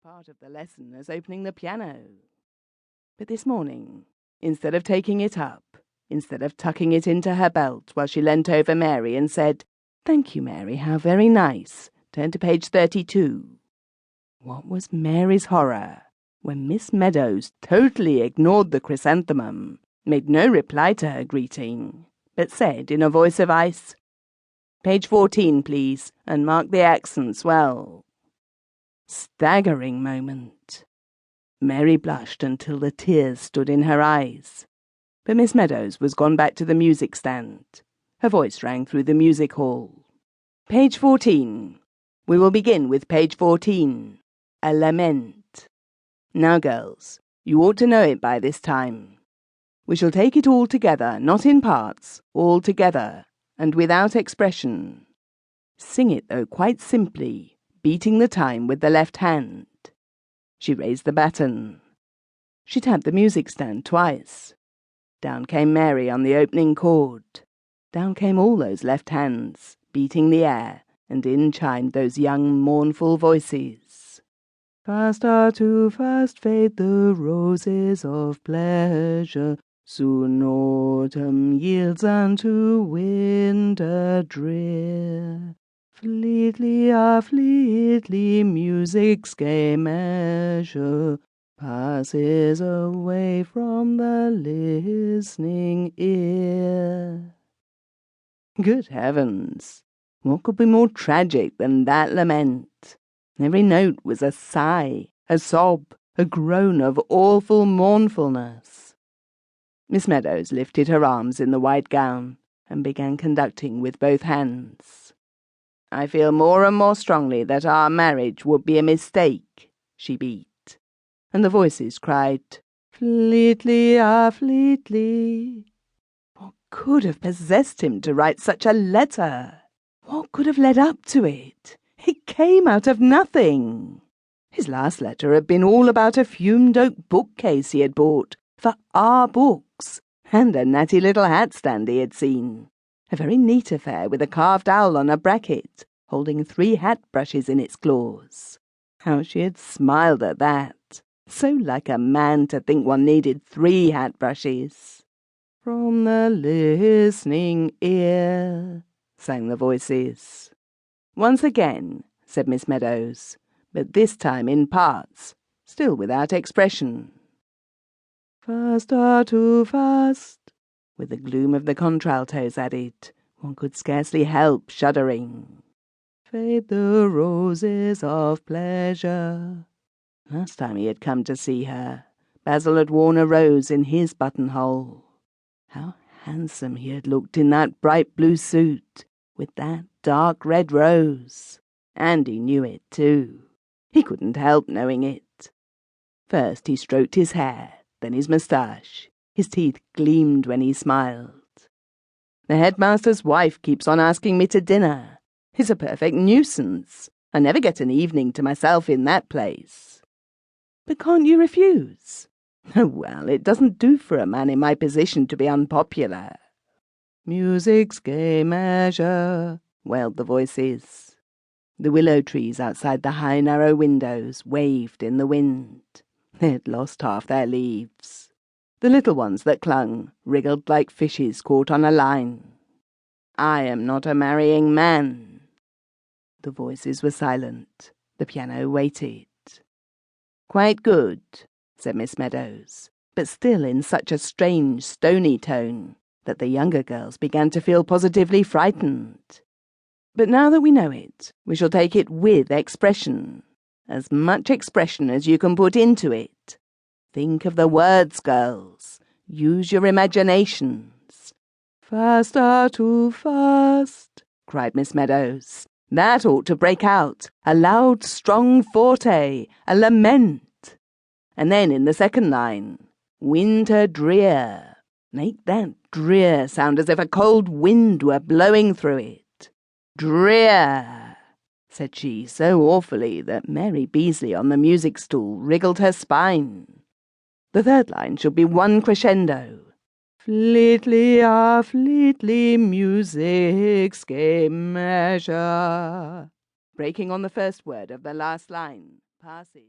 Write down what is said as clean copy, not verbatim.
part of the lesson as opening the piano. But this morning, instead of taking it up, instead of tucking it into her belt while she leant over Mary and said, "Thank you, Mary, how very nice," turn to page 32. What was Mary's horror when Miss Meadows totally ignored the chrysanthemum, made no reply to her greeting, but said in a voice of ice, "Page 14, please, and mark the accents well." Staggering moment. Mary blushed until the tears stood in her eyes. But Miss Meadows was gone back to the music stand. Her voice rang through the music hall. "Page 14. We will begin with page 14. A lament. Now, girls, you ought to know it by this time. We shall take it all together, not in parts, all together, and without expression. Sing it, though, quite simply, beating the time with the left hand." She raised the baton. She tapped the music stand twice. Down came Mary on the opening chord. Down came all those left hands, beating the air, and in chimed those young, mournful voices. "Fast are too fast fade the roses of pleasure, soon autumn yields unto winter drear. Fleetly, fleetly, music's gay measure passes away from the listening ear." Good heavens! What could be more tragic than that lament? Every note was a sigh, a sob, a groan of awful mournfulness. Miss Meadows lifted her arms in the white gown and began conducting with both hands. "I feel more and more strongly that our marriage would be a mistake," she beat. And the voices cried, "Fleetly, fleetly." What could have possessed him to write such a letter? What could have led up to it? It came out of nothing. His last letter had been all about a fumed oak bookcase he had bought for our books, and a natty little hat stand he had seen. A very neat affair with a carved owl on a bracket, holding 3 hat brushes in its claws. How she had smiled at that. So like a man to think one needed 3 hat brushes. "From the listening ear," sang the voices. "Once again," said Miss Meadows, but this time in parts, still without expression. "Fast are too fast," with the gloom of the contraltos added. One could scarcely help shuddering. "Fade the roses of pleasure." Last time he had come to see her, Basil had worn a rose in his buttonhole. How handsome he had looked in that bright blue suit, with that dark red rose. And he knew it, too. He couldn't help knowing it. First he stroked his hair, then his moustache. His teeth gleamed when he smiled. "The headmaster's wife keeps on asking me to dinner. It's a perfect nuisance. I never get an evening to myself in that place." "But can't you refuse?" "Oh, well, it doesn't do for a man in my position to be unpopular." "Music's gay measure," wailed the voices. The willow trees outside the high, narrow windows waved in the wind. They had lost half their leaves. The little ones that clung wriggled like fishes caught on a line. "I am not a marrying man." The voices were silent. The piano waited. "Quite good," said Miss Meadows, but still in such a strange, stony tone that the younger girls began to feel positively frightened. "But now that we know it, we shall take it with expression. As much expression as you can put into it. Think of the words, girls. Use your imaginations." "Fast are too fast," cried Miss Meadows. "That ought to break out. A loud, strong forte. A lament. And then in the second line, winter drear. Make that drear sound as if a cold wind were blowing through it. Drear," said she so awfully that Mary Beasley on the music stool wriggled her spine. The third line should be one crescendo. "Fleetly, fleetly, music's gay measure," breaking on the first word of the last line, passes.